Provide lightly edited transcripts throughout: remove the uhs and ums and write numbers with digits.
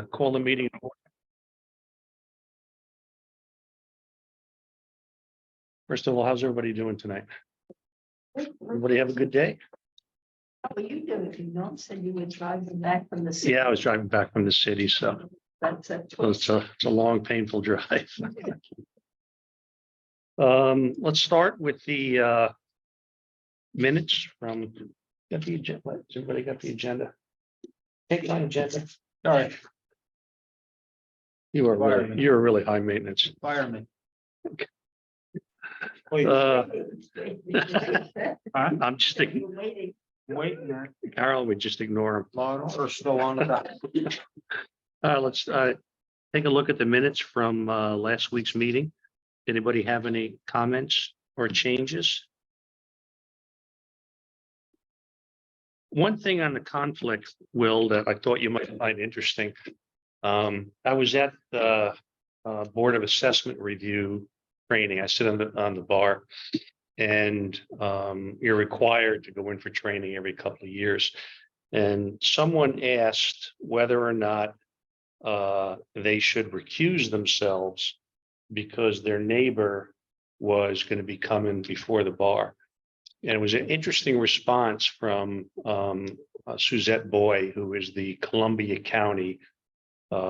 Call the meeting. First of all, how's everybody doing tonight? Everybody have a good day? How are you doing? You don't say you were driving back from the city. Yeah, I was driving back from the city, so That's a it's a long, painful drive. Let's start with the minutes from. Got the agenda. Everybody got the agenda? Take my agenda. All right. You're really high maintenance. Fireman. I'm just waiting. Waiting there. Carol, we just ignore him. Or still on the dock. Let's take a look at the minutes from last week's meeting. Anybody have any comments or changes? One thing on the conflict, Will, that I thought you might find interesting. I was at the Board of Assessment Review training. I sit on the bar, and you're required to go in for training every couple of years. And someone asked whether or not they should recuse themselves because their neighbor was going to be coming before the bar. And it was an interesting response from Suzette Boy, who is the Columbia County head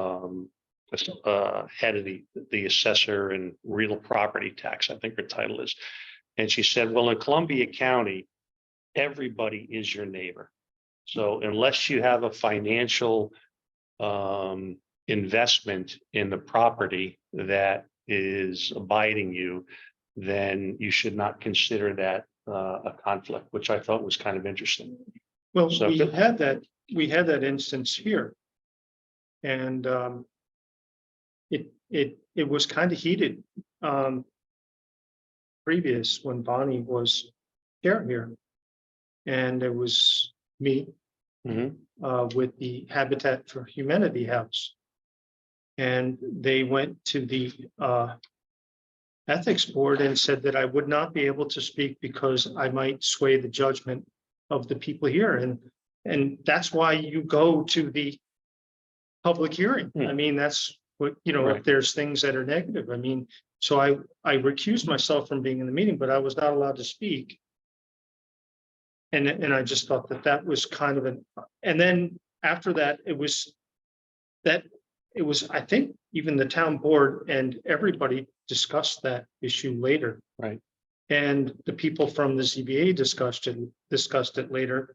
of the assessor and real property tax, I think her title is. And she said, well, in Columbia County, everybody is your neighbor. So unless you have a financial investment in the property that is abiding you, then you should not consider that a conflict, which I thought was kind of interesting. Well, So- we had that instance here. And it was kind of heated previous when Bonnie was here. And it was me Mhm. with the Habitat for Humanity house. And they went to the ethics board and said that I would not be able to speak because I might sway the judgment of the people here. And that's why you go to the public hearing. I mean, that's what, Right. if there's things that are negative, I mean, so I recused myself from being in the meeting, but I was not allowed to speak. And I just thought that was kind of and then after that, it was, I think even the town board and everybody discussed that issue later. Right. And the people from the ZBA discussed it later.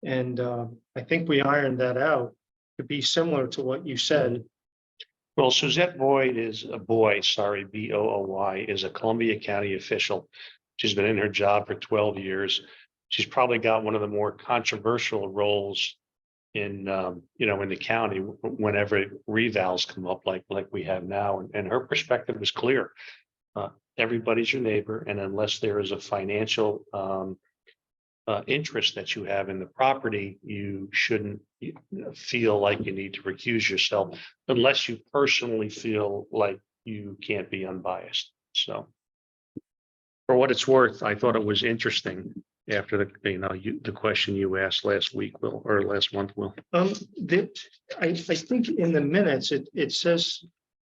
And I think we ironed that out to be similar to what you said. Well, Suzette Boyd Booy, is a Columbia County official. She's been in her job for 12 years. She's probably got one of the more controversial roles in the county whenever revals come up like we have now. And her perspective is clear. Everybody's your neighbor, and unless there is a financial interest that you have in the property, you shouldn't feel like you need to recuse yourself unless you personally feel like you can't be unbiased. So for what it's worth, I thought it was interesting after the question you asked last week, Will, or last month, Will. That I think in the minutes, it says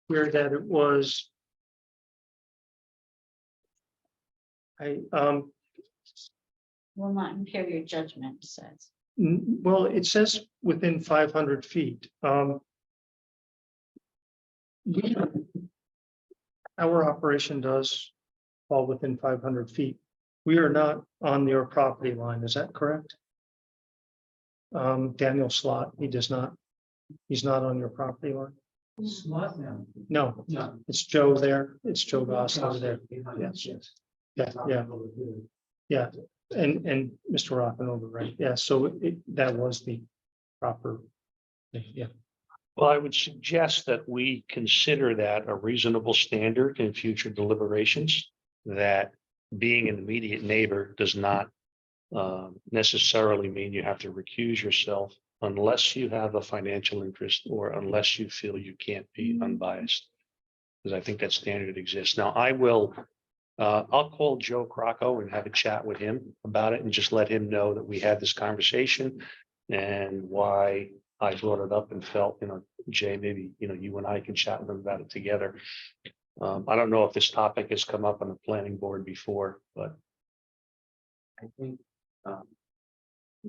here that it was Will not impair your judgment, says. well, it says within 500 feet. Our operation does fall within 500 feet. We are not on your property line. Is that correct? Daniel Slot, he's not on your property line. Slot now. No, No. it's Joe there. It's Joe Goss over there. Yes. Yeah. And Mr. Rockenova, right? Yeah, so that was the proper, yeah. Well, I would suggest that we consider that a reasonable standard in future deliberations, that being an immediate neighbor does not necessarily mean you have to recuse yourself unless you have a financial interest or unless you feel you can't be unbiased. Because I think that standard exists. Now, I'll call Joe Crocco and have a chat with him about it and just let him know that we had this conversation and why I brought it up and felt, Jay, maybe, you and I can chat with them about it together. I don't know if this topic has come up on the planning board before, but I think,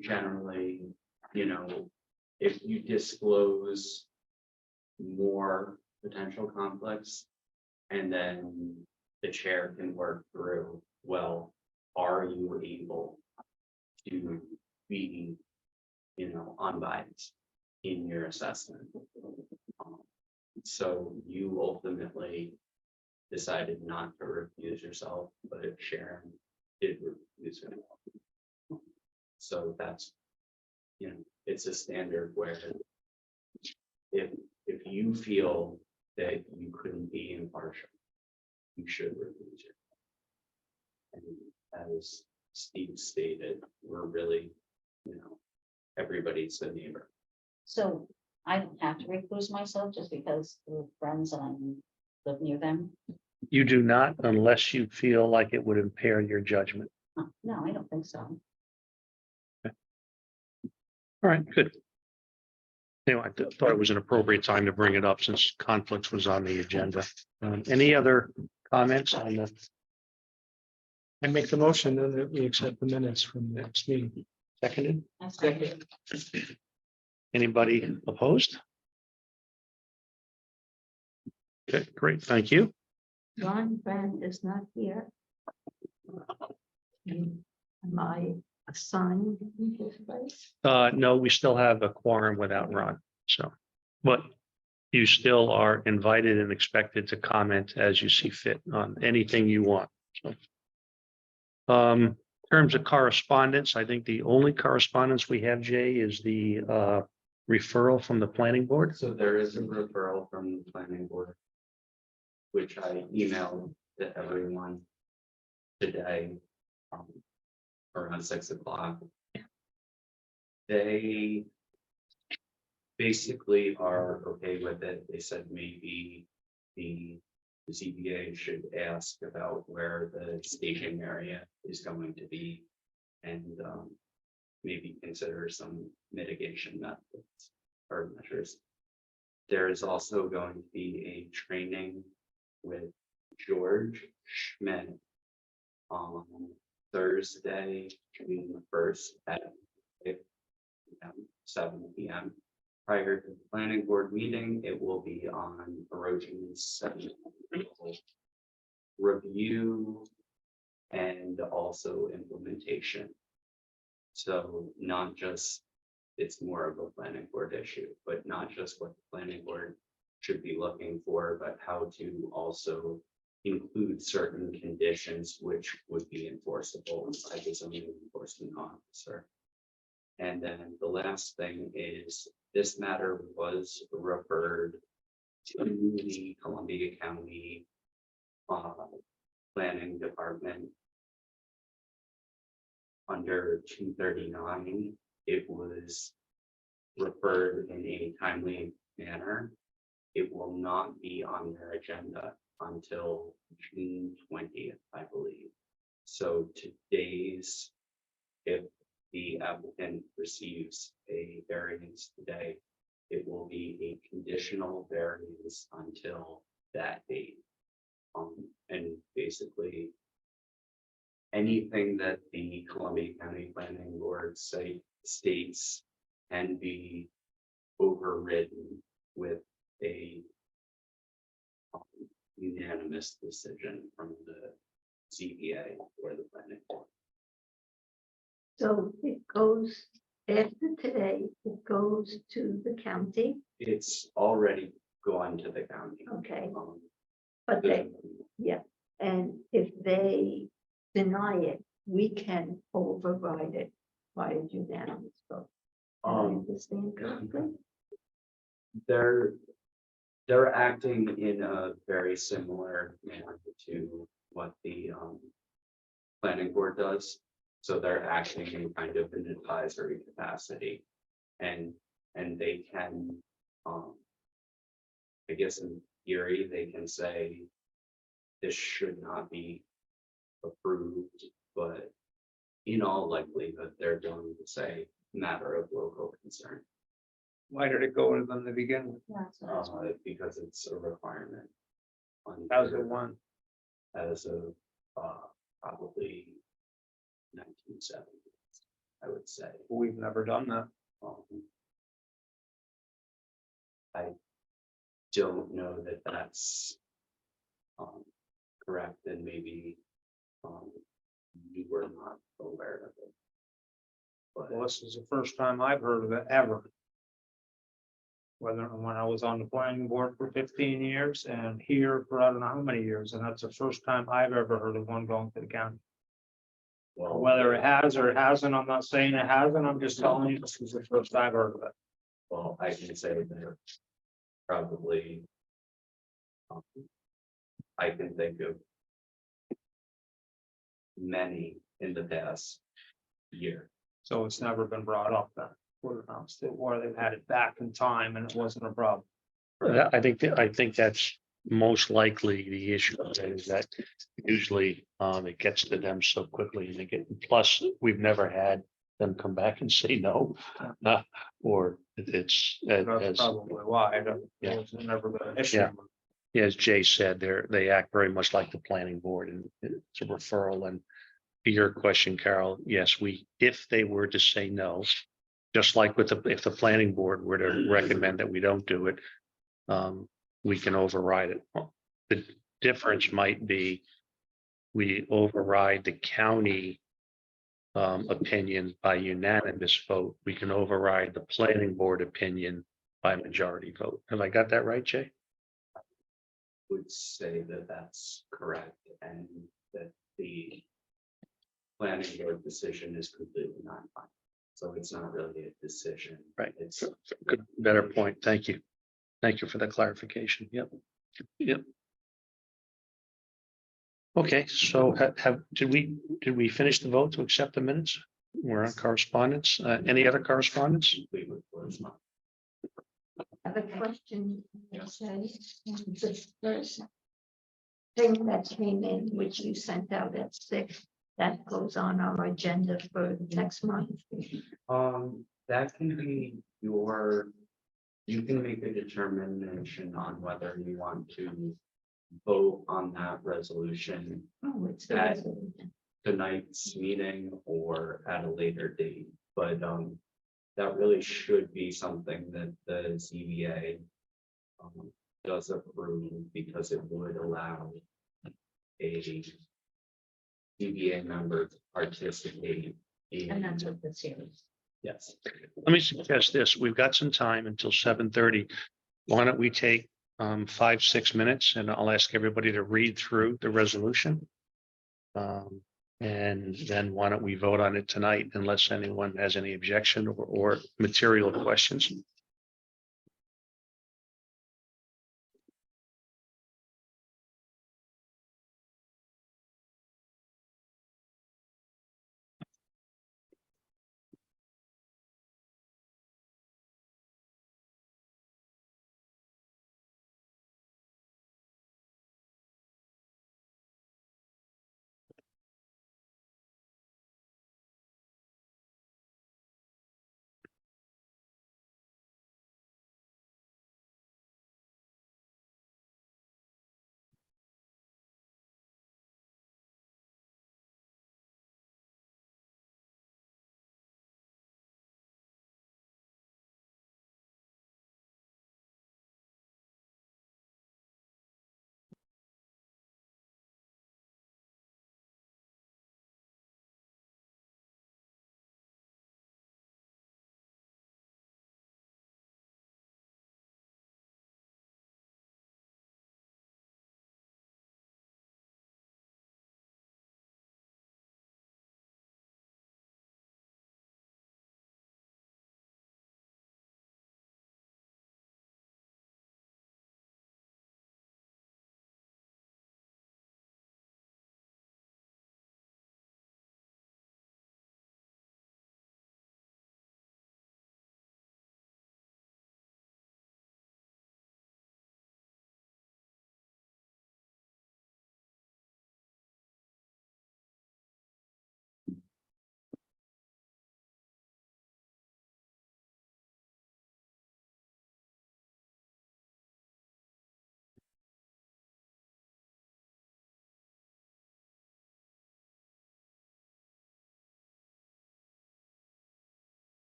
generally, if you disclose more potential conflicts, and then the chair can work through, well, are you able to be, unbiased in your assessment? So you ultimately decided not to recuse yourself, but Sharon did recuse herself. So that's, it's a standard where if you feel that you couldn't be impartial, you should recuse yourself. And as Steve stated, we're really, everybody's a neighbor. So I don't have to recluse myself just because we're friends and I live near them. you do not unless you feel like it would impair your judgment. No, I don't think so. All right, good. Anyway, I thought it was an appropriate time to bring it up since conflicts was on the agenda. Any other comments on the I make the motion then that we accept the minutes from the next meeting. seconded? That's right. Anybody opposed? Okay, great, thank you. Ron Brand is not here. Am I assigned in his place? No, we still have a quorum without Ron, so, but you still are invited and expected to comment as you see fit on anything you want. So, in terms of correspondence, I think the only correspondence we have, Jay, is the referral from the planning board. So there is a referral from the planning board, which I emailed to everyone today, around 6 o'clock. They basically are okay with it. They said maybe the ZBA should ask about where the staging area is going to be, and maybe consider some mitigation methods or measures. There is also going to be a training with George Schmidt on Thursday, June 1st at 7 p.m. Prior to the planning board meeting, it will be on erosion sediment review and also implementation. So not just, it's more of a planning board issue, but not just what the planning board should be looking for, but how to also include certain conditions which would be enforceable by the zoning enforcement officer. And then the last thing is this matter was referred to the Columbia County Planning Department under 239. It was referred in a timely manner. It will not be on their agenda until June 20th, I believe. So today's, if the applicant receives a variance today, it will be a conditional variance until that date. And basically anything that the Columbia County Planning Board states can be overridden with a unanimous decision from the ZBA or the planning board. So it goes, after today, it goes to the county, It's already gone to the county. okay, Um, but they, and if they deny it, we can override it by a unanimous vote. Do I understand correctly? They're acting in a very similar manner to what the planning board does. So they're acting in kind of an advisory capacity, and they can, I guess in theory, they can say this should not be approved, but in all likelihood, they're going to say matter of local concern. Why did it go to them to begin with? That's what I was wondering. Because it's a requirement. How's it one? As of, probably 1970, I would say. We've never done that. Um, I don't know that that's correct, and maybe you were not aware of it. Well, But this is the first time I've heard of it ever. Whether when I was on the planning board for 15 years and here for I don't know how many years, and that's the first time I've ever heard of one going to the county. well, Whether it has or it hasn't, I'm not saying it hasn't, I'm just telling you this is the first I've heard of it. well, I can say that probably I can think of many in the past year. So it's never been brought up then, or they've had it back in time and it wasn't a problem. I think that's most likely the issue is that usually it gets to them so quickly and they get, plus, we've never had them come back and say no. Or it's That's as, probably why. Yeah. It's never been an issue. Yeah. As Jay said, they act very much like the planning board and it's a referral. And to your question, Carol, yes, if they were to say no, just like if the planning board were to recommend that we don't do it, we can override it. The difference might be we override the county opinion by unanimous vote. We can override the planning board opinion by majority vote. Have I got that right, Jay? Would say that that's correct, and that the planning board decision is completely non-final. So it's not really a decision. Right. It's Good, better point. Thank you. Thank you for the clarification. Yep. Yep. Okay, so did we finish the vote to accept the minutes? We're on correspondence. Any other correspondence? we would close my- I have a question, say, the first thing that came in, which you sent out at 6, that goes on our agenda for next month. That can be you can make a determination on whether you want to vote on that resolution Oh, it's the That- resolution. tonight's meeting or at a later date, but that really should be something that the ZBA does approve, because it would allow a ZBA member to participate in. And that's what this here is. Yes, Let me suggest this. We've got some time until 7:30. Why don't we take 5-6 minutes and I'll ask everybody to read through the resolution. And then why don't we vote on it tonight unless anyone has any objection or material questions?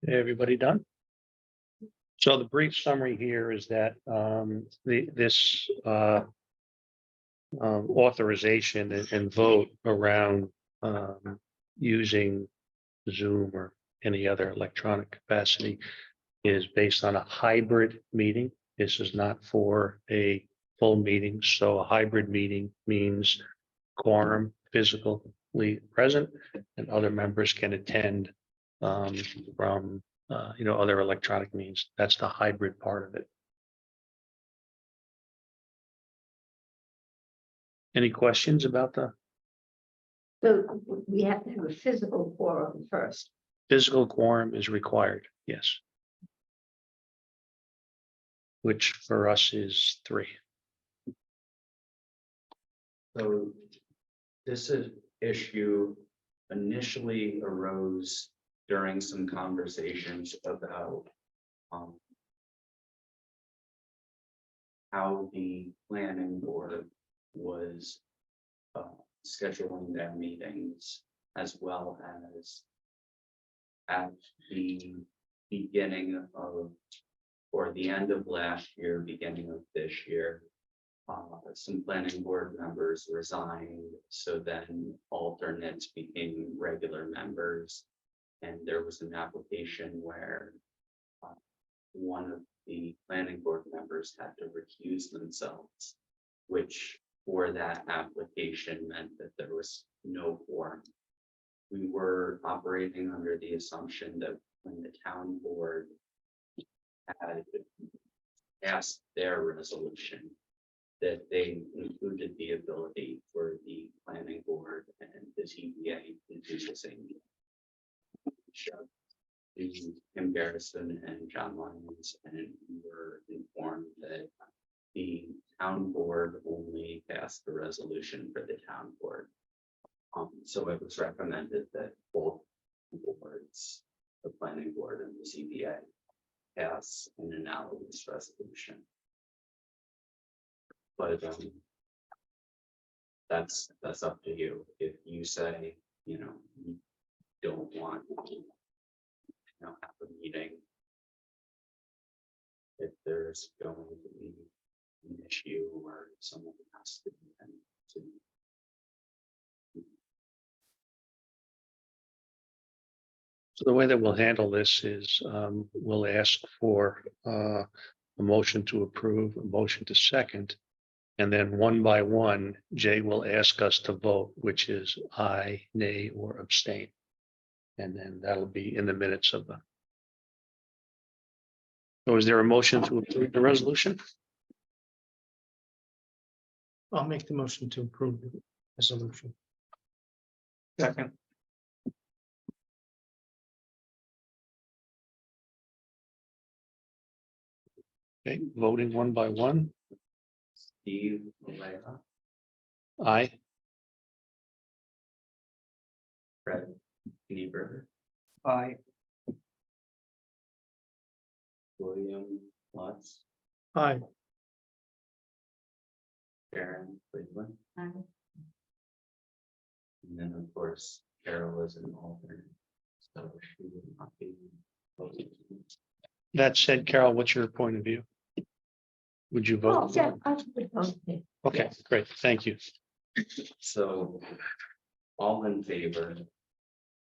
Everybody done? So the brief summary here is that this authorization and vote around using Zoom or any other electronic capacity is based on a hybrid meeting. This is not for a full meeting. So a hybrid meeting means quorum physically present and other members can attend from other electronic means. That's the hybrid part of it. Any questions about the So we have to have a physical quorum first. physical quorum is required? Yes. Which for us is 3. So this issue initially arose during some conversations about how the planning board was scheduling their meetings, as well as at the beginning of, or the end of last year, beginning of this year, some planning board members resigned, so then alternates became regular members. And there was an application where one of the planning board members had to recuse themselves, which for that application meant that there was no quorum. We were operating under the assumption that when the town board had passed their resolution, that they included the ability for the planning board and the ZBA to do the same. The comparison and John Lyons, and we were informed that the town board only passed the resolution for the town board. So it was recommended that both boards, the planning board and the ZBA, pass an analogous resolution. But that's up to you. If you say, you don't want to, have a meeting, if there's going to be an issue or someone has to be to. So the way that we'll handle this is we'll ask for a motion to approve, a motion to second. And then one by one, Jay will ask us to vote, which is aye, nay, or abstain. And then that'll be in the minutes of the. So is there a motion to approve the resolution? I'll make the motion to approve the resolution. Second. Okay, voting one by one. Steve Malaya, Aye. Fred Knieberger, Aye. William Lutz, Aye. Karen Cleveland, Aye. and then of course Carol is an alternate, so she would not be voting. That said, Carol, what's your point of view? Would you Oh, vote? yeah, I would vote it. Okay, great. Thank you. So, all in favor?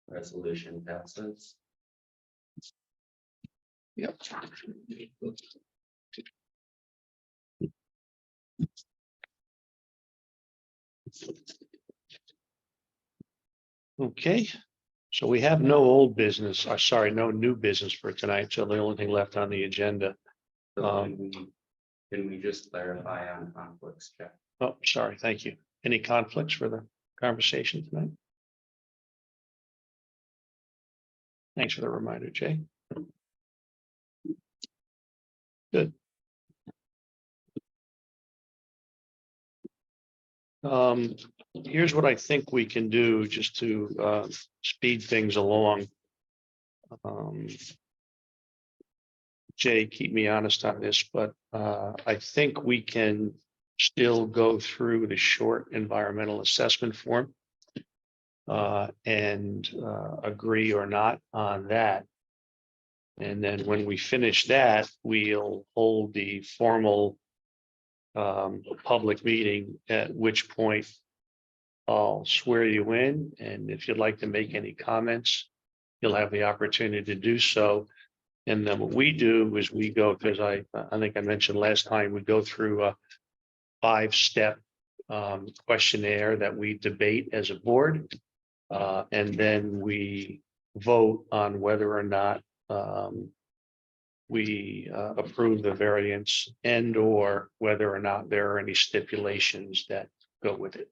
Resolution passes. Yep. Okay, so we have no old business, no new business for tonight. So the only thing left on the agenda. So can we just clarify on conflicts check? Oh, sorry, thank you. Any conflicts for the conversation tonight? Thanks for the reminder, Jay. Good. Here's what I think we can do just to speed things along. Jay, keep me honest on this, but I think we can still go through the short environmental assessment form and agree or not on that. And then when we finish that, we'll hold the formal public meeting, at which point I'll swear you in, and if you'd like to make any comments, you'll have the opportunity to do so. And then what we do is we go, because I think I mentioned last time, we go through a 5-step questionnaire that we debate as a board. And then we vote on whether or not we approve the variance and or whether or not there are any stipulations that go with it.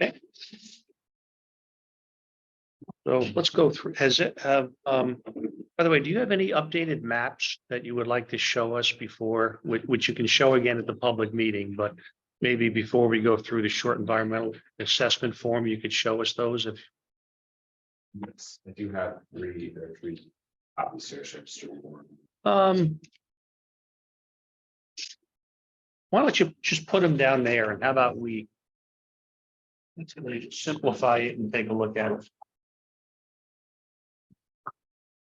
Okay. So let's go through, has it, by the way, do you have any updated maps that you would like to show us before, which you can show again at the public meeting, but maybe before we go through the short environmental assessment form, you could show us those if. Yes, I do have three copies here. Why don't you just put them down there and how about we let's really simplify it and take a look at it.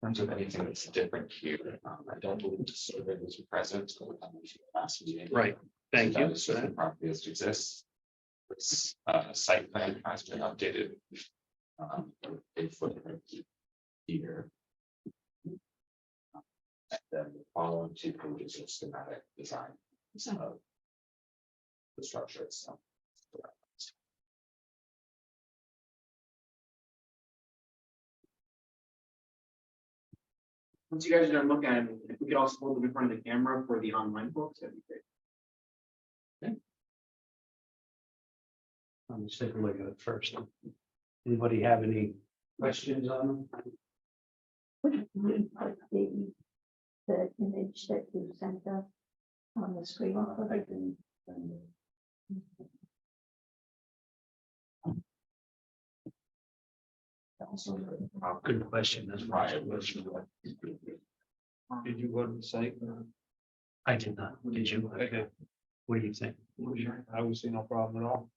In terms of anything that's different here, I don't believe the survey was present last meeting. Right, thank you. So the property as it exists. This site plan has been updated. A footprint here. And then the following 2 pages of schematic design of the structure itself. Once you guys are done looking at it, if we could also hold them in front of the camera for the online folks, that'd be great. Let's take a look at it first. Anybody have any questions on them? Would you put the image that you sent us on the screen? Good question. That's Right. Did you go to the site? I did not. Did you? Okay. What do you think? I would see no problem at all.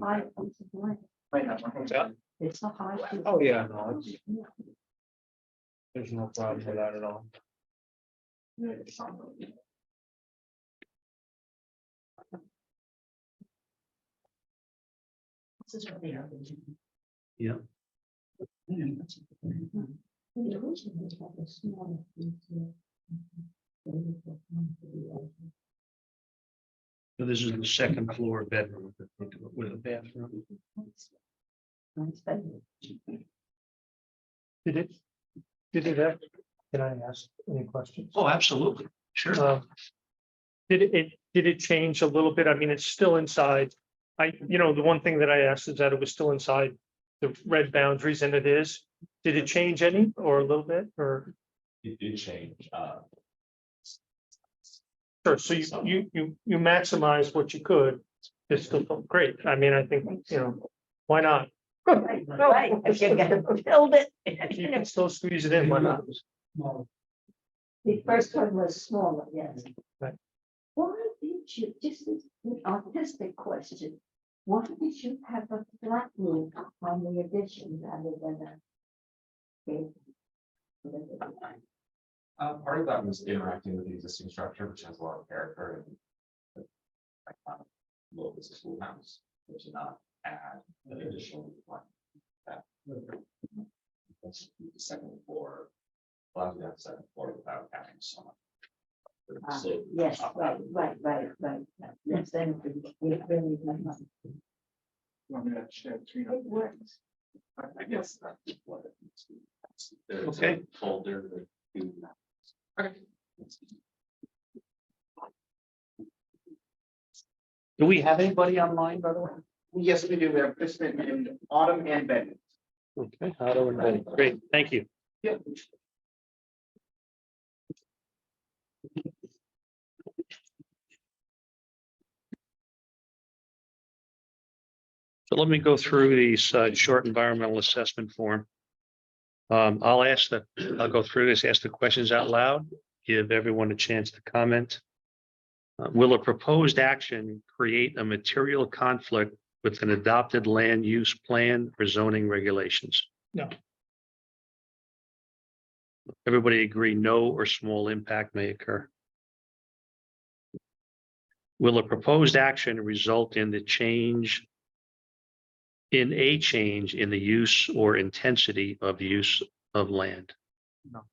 High piece of land. What's that? It's a high. piece of Oh, yeah, no, land. there's no problem with that at all. Yeah. The original had a small piece of- So this is the second floor bedroom with a bathroom. Did it, can I ask any questions? Oh, absolutely. Sure. Did it change a little bit? I mean, it's still inside. The one thing that I asked is that it was still inside the red boundaries, and it is. Did it change any or a little bit or? It did change. Sure, so you maximize what you could. It's still great. I mean, I think, why not? Right, if you're gonna build it. If you can still squeeze it in, why not? The first one was smaller, yes. Right. Why did you, just an artistic question, why did you have a flat roof on the addition rather than a? Part of that was interacting with the existing structure, which has a lot of character and local schoolhouse, which did not add an additional one. That's the second floor. Allows you to have second floor without adding so much. So, Yes, right. Yes, then it really it works. I guess that's what it needs to be. There's Okay. a folder with 2 maps. Okay. Do we have anybody online, by the way? Yes, we do. We have participant in Autumn and Ben. Okay, Otto and Betty. Great, thank you. Yeah. So let me go through these short environmental assessment form. I'll go through this, ask the questions out loud, give everyone a chance to comment. Will a proposed action create a material conflict with an adopted land use plan or zoning regulations? No. Everybody agree no or small impact may occur. Will a proposed action result in a change in the use or intensity of use of land? No.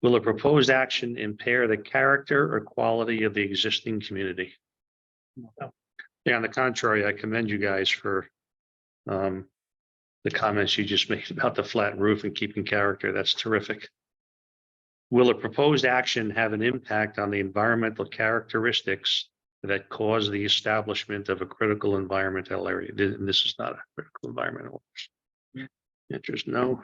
Will a proposed action impair the character or quality of the existing community? Yeah, on the contrary, I commend you guys for the comments you just made about the flat roof and keeping character. That's terrific. Will a proposed action have an impact on the environmental characteristics that cause the establishment of a critical environmental area? This is not a critical environmental. Interest, no.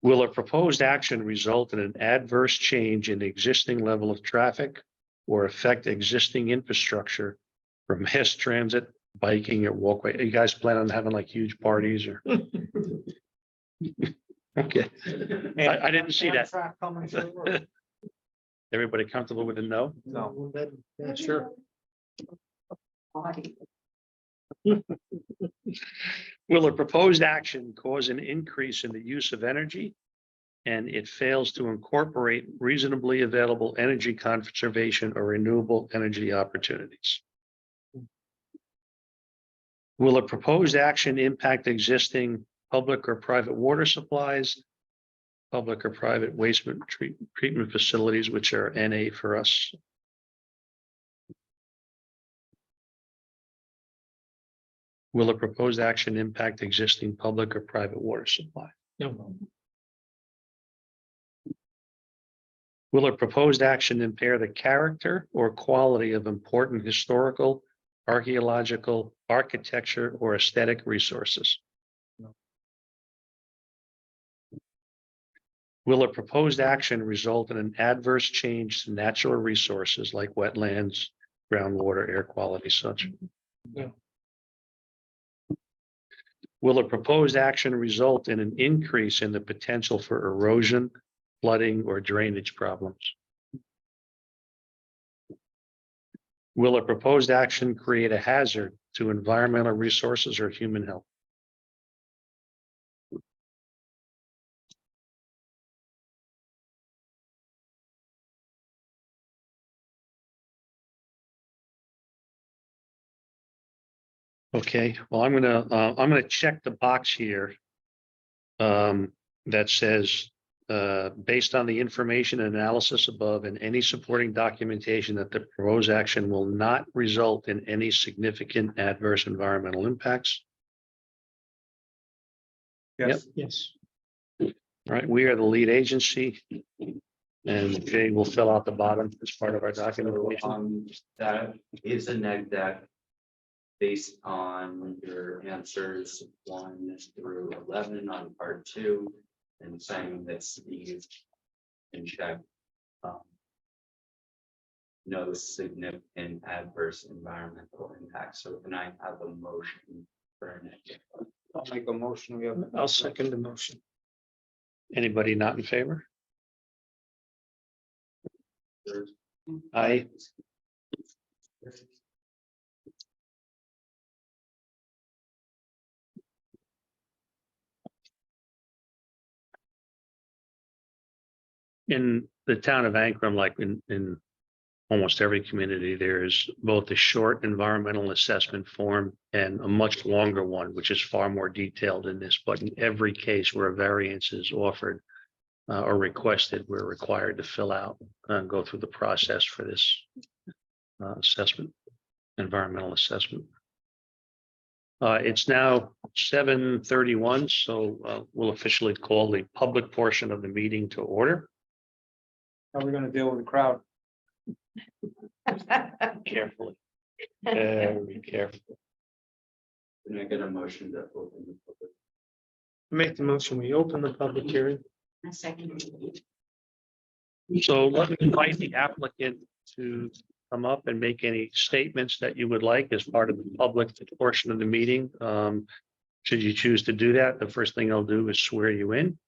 Will a proposed action result in an adverse change in the existing level of traffic or affect existing infrastructure for mass transit, biking, or walkway? You guys plan on having like huge parties or? Okay, I didn't see that. Amtrak coming through. Everybody comfortable with a no? No. Yeah, sure. Will a proposed action cause an increase in the use of energy and it fails to incorporate reasonably available energy conservation or renewable energy opportunities? Will a proposed action impact existing public or private water supplies, public or private waste treatment facilities, which are NA for us? Will a proposed action impact existing public or private water supply? No. Will a proposed action impair the character or quality of important historical, archaeological, architecture, or aesthetic resources? No. Will a proposed action result in an adverse change to natural resources like wetlands, groundwater, air quality, such? No. Will a proposed action result in an increase in the potential for erosion, flooding, or drainage problems? Will a proposed action create a hazard to environmental resources or human health? Okay, well, I'm gonna check the box here. That says, based on the information and analysis above and any supporting documentation that the proposed action will not result in any significant adverse environmental impacts. Yes. Yes. All right, we are the lead agency. And Jay will fill out the bottom as part of our So, documentation. that is a neg deck. Based on your answers 1 through 11 on part 2, and saying that Steve can check. No significant adverse environmental impact. So can I have a motion for an? I'll make a motion. We have. I'll second the motion. Anybody not in favor? Aye. In the town of Ankrum, like in almost every community, there is both a short environmental assessment form and a much longer one, which is far more detailed in this. But in every case where a variance is offered or requested, we're required to fill out and go through the process for this assessment, environmental assessment. It's now 7:31, so we'll officially call the public portion of the meeting to order. How are we gonna deal with the crowd? Carefully, very carefully. Can I get a motion to open the public? Make the motion. We open the public hearing. A second. So let me invite the applicant to come up and make any statements that you would like as part of the public portion of the meeting. Should you choose to do that, the first thing I'll do is swear you in.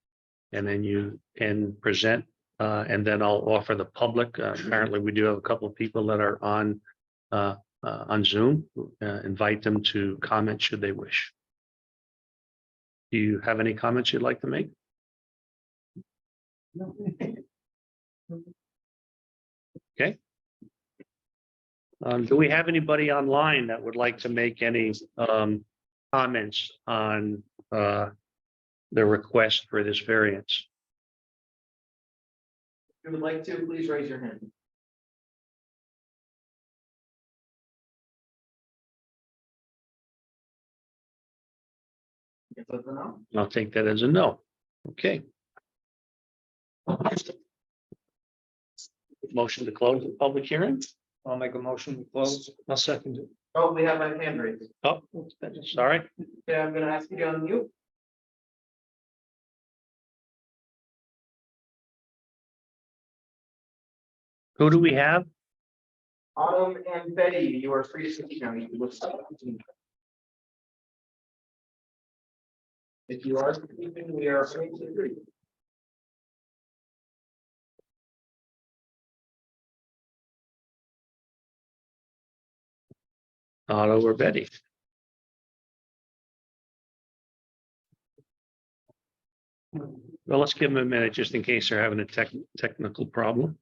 And then you can present, and then I'll offer the public. Apparently, we do have a couple of people that are on Zoom. Invite them to comment should they wish. Do you have any comments you'd like to make? Okay. Do we have anybody online that would like to make any comments on the request for this variance? If you would like to, please raise your hand. If that's a no. I'll take that as a no. Okay. Motion to close the public hearing? I'll make a motion to close. I'll second it. Oh, we have a hand raised. Oh, sorry. Yeah, I'm gonna ask you to unmute. Who do we have? Autumn and Betty, you are free to speak now. You can look up. If you are speaking, we are free to agree. Otto or Betty? Well, let's give them a minute just in case they're having a technical problem.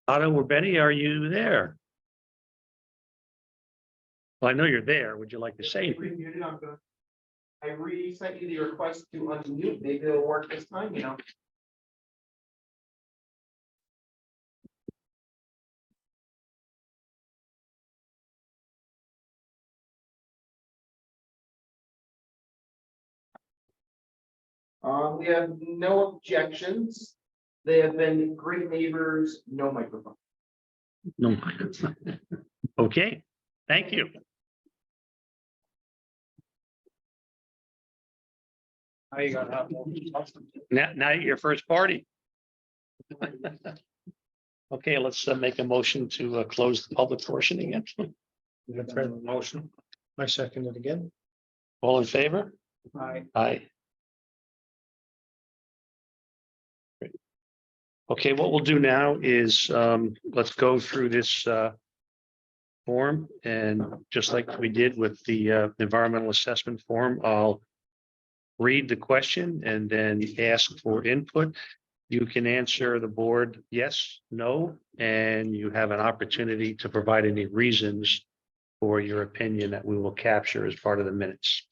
Otto or Betty, are you there? Well, I know you're there. Would you like to say anything? Remuted, I'm good. I resent you the request to unmute. Maybe it'll work this time, you know. We have no objections. They have been great neighbors, no microphone. No. Okay, thank you. Now you gotta have. Now your first party. Okay, let's make a motion to close the public portion again. That's right, motion. I second it again. All in favor? Aye. Aye. Great. Okay, what we'll do now is let's go through this form, and just like we did with the environmental assessment form, I'll read the question and then ask for input. You can answer the board yes, no, and you have an opportunity to provide any reasons for your opinion that we will capture as part of the minutes.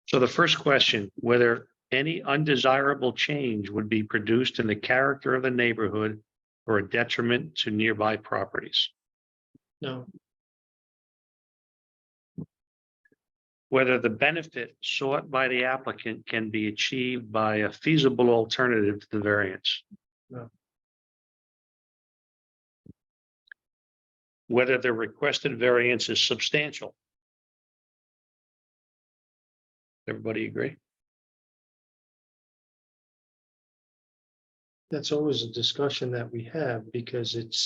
So the first question, whether any undesirable change would be produced in the character of the neighborhood or a detriment to nearby properties. No, Whether the benefit sought by the applicant can be achieved by a feasible alternative to the variance. No. Whether the requested variance is substantial. Everybody agree? that's always a discussion that we have because it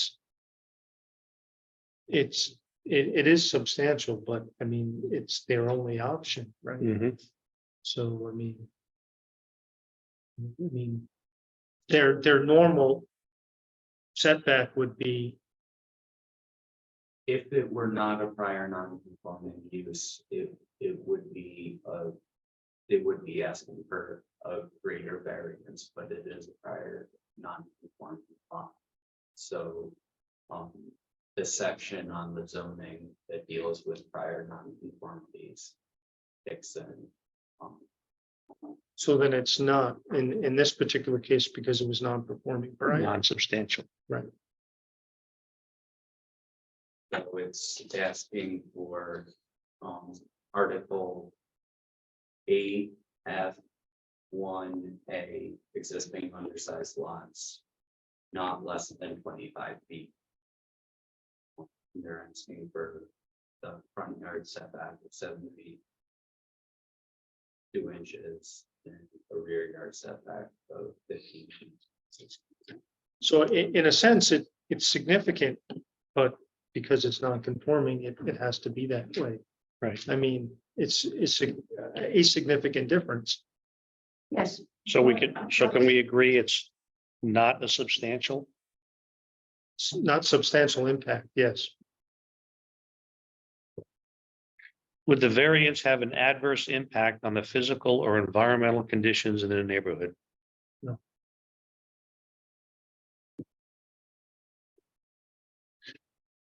is substantial, but I mean, it's their only option, right? Mhm. So, I mean, their normal setback would be, If it were not a prior non-conforming use, it would be they would be asking for a greater variance, but it is a prior non-conforming lot. So, the section on the zoning that deals with prior non-conformities kicks in. so then it's not in this particular case because it was non-performing, right? Non-substantial. Right. So it's asking for, Article 8F1A, existing undersized lots, not less than 25 feet. They're asking for the front yard setback of 7 feet, 2 inches, and a rear yard setback of 15 feet. So in a sense, it's significant, but because it's non-conforming, it has to be that way. Right. I mean, it's a significant difference. Yes. So can we agree it's not a substantial? It's not substantial impact, yes. Would the variance have an adverse impact on the physical or environmental conditions in the neighborhood? No.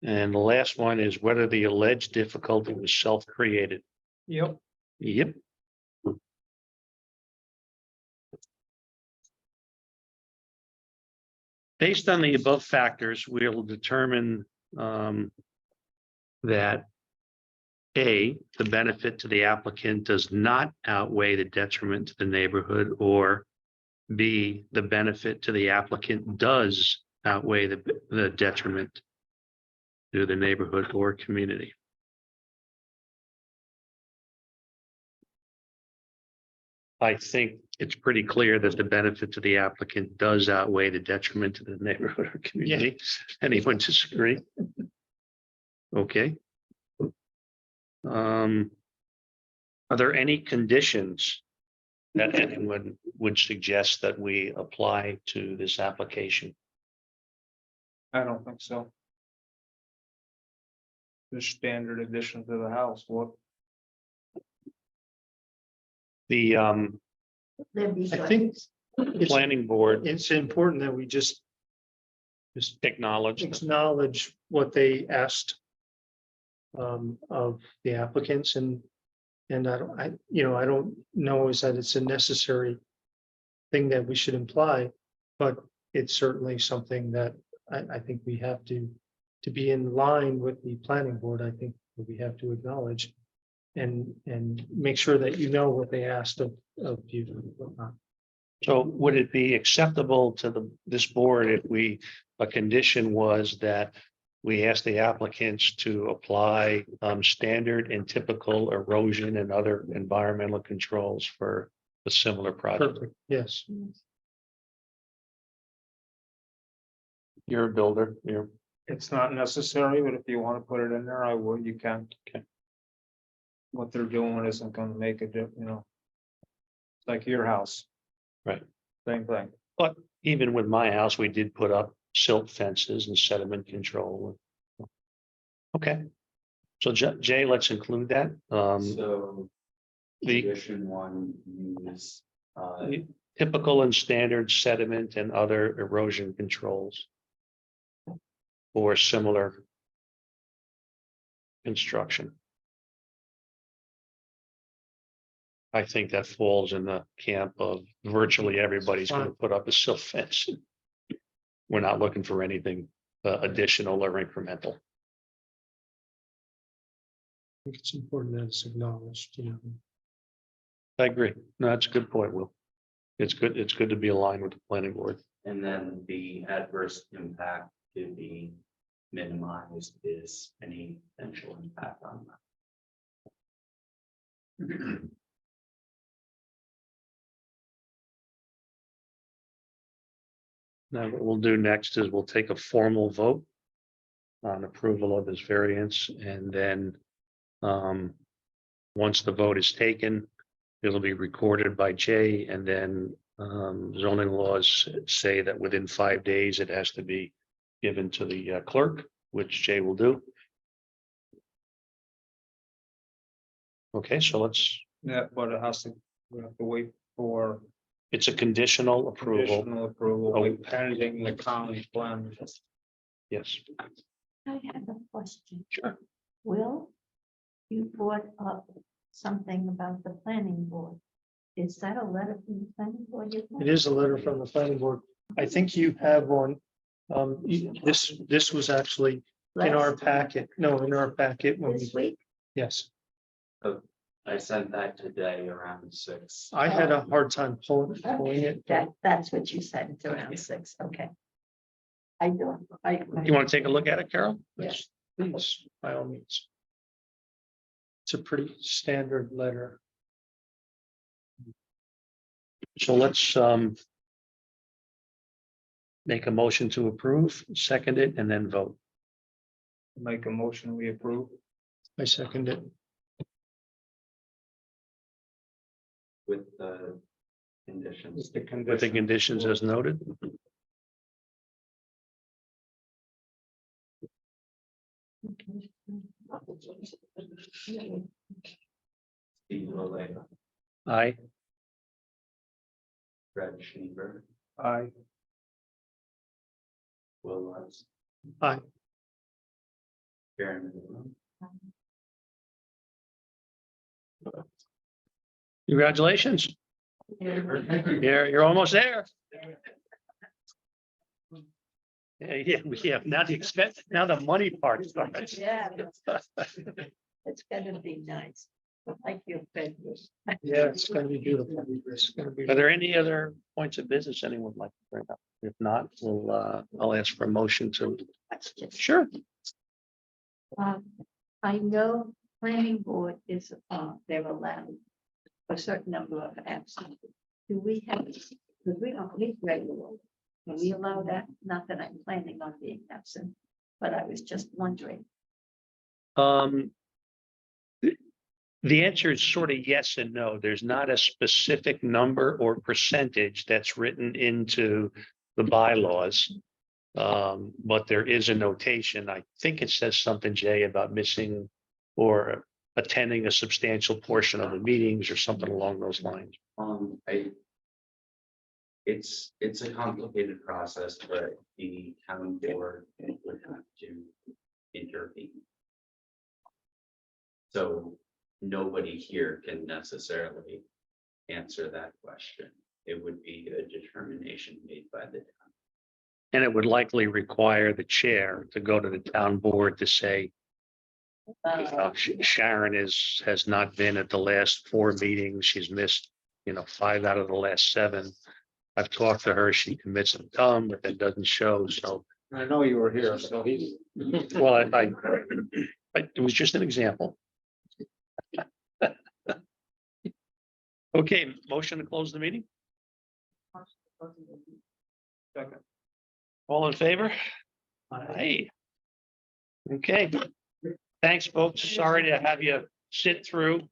And the last one is whether the alleged difficulty was self-created. Yep. Yep. Based on the above factors, we will determine that A, the benefit to the applicant does not outweigh the detriment to the neighborhood, or B, the benefit to the applicant does outweigh the detriment to the neighborhood or community. I think it's pretty clear that the benefit to the applicant does outweigh the detriment to the neighborhood or community. Anyone disagree? Okay. Are there any conditions that anyone would suggest that we apply to this application? I don't think so. The standard addition to the house, what, The There'd be I think it's, planning board it's important that we just acknowledged, acknowledge what they asked of the applicants, and I don't know is that it's a necessary thing that we should imply, but it's certainly something that I think we have to be in line with the planning board. I think that we have to acknowledge and make sure that you know what they asked of you and whatnot. so would it be acceptable to this board if a condition was that we ask the applicants to apply standard and typical erosion and other environmental controls for a similar project? Perfect, yes. You're a builder, it's not necessary, but if you want to put it in there, I would, you can. Okay. What they're doing isn't gonna make a difference. It's like your house. Right. Same thing. but even with my house, we did put up silt fences and sediment control. Okay. So Jay, let's include that. So The condition one, use, typical and standard sediment and other erosion controls. Or similar construction. I think that falls in the camp of virtually everybody's going to put up a silt fence. We're not looking for anything additional or incremental. I think it's important that it's acknowledged, I agree. No, that's a good point, Will. It's good. It's good to be aligned with the planning board. and then the adverse impact to be minimized is any potential impact on that. Now, what we'll do next is we'll take a formal vote on approval of this variance, and then once the vote is taken, it'll be recorded by Jay, and then zoning laws say that within 5 days, it has to be given to the clerk, which Jay will do. Okay, so Yeah, but it has to, we have to wait for it's a conditional approval. conditional approval, Oh. like pending the county plan. Yes. I have a question. Sure. Will, you brought up something about the planning board. Is that a letter from the planning board? it is a letter from the planning board. I think you have one. This was actually in our packet. No, in our packet when This we, week? yes. I sent that today around 6. I had a hard time pulling it. That's what you said, it's around 6, okay. I don't, You want to take a look at it, Carol? Yes. Please, by all means. It's a pretty standard letter. So let's make a motion to approve, second it, and then vote. Make a motion, we approve. I second it. With the conditions. With the With the condition. conditions as noted. Steve Lilly, Aye. Fred Schneeberg, I, Will Lutz. Aye. Karen Moore. Congratulations. You're almost there. Yeah. Now the expense, now the money part starts. Yeah. It's gonna be nice. Like your bedroom. Yeah, it's gonna be beautiful. It's gonna be. Are there any other points of business anyone would like to bring up? If not, I'll ask for a motion to. Sure. I know planning board is, they're allowed a certain number of absent. Do we have, because we don't meet regularly, can we allow that? Not that I'm planning on being absent, but I was just wondering. The answer is sort of yes and no. There's not a specific number or percentage that's written into the bylaws. But there is a notation. I think it says something, Jay, about missing or attending a substantial portion of the meetings or something along those lines. It's a complicated process, but the town board would have to intervene. So nobody here can necessarily answer that question. It would be a determination made by the town. And it would likely require the chair to go to the town board to say, Sharon has not been at the last 4 meetings. She's missed, 5 out of the last 7. I've talked to her. She commits to come, but that doesn't show. So, I know you were here, so he. well, it was just an example. Okay, motion to close the meeting. Second. All in favor? Aye. Okay. Thanks, folks. Sorry to have you sit through.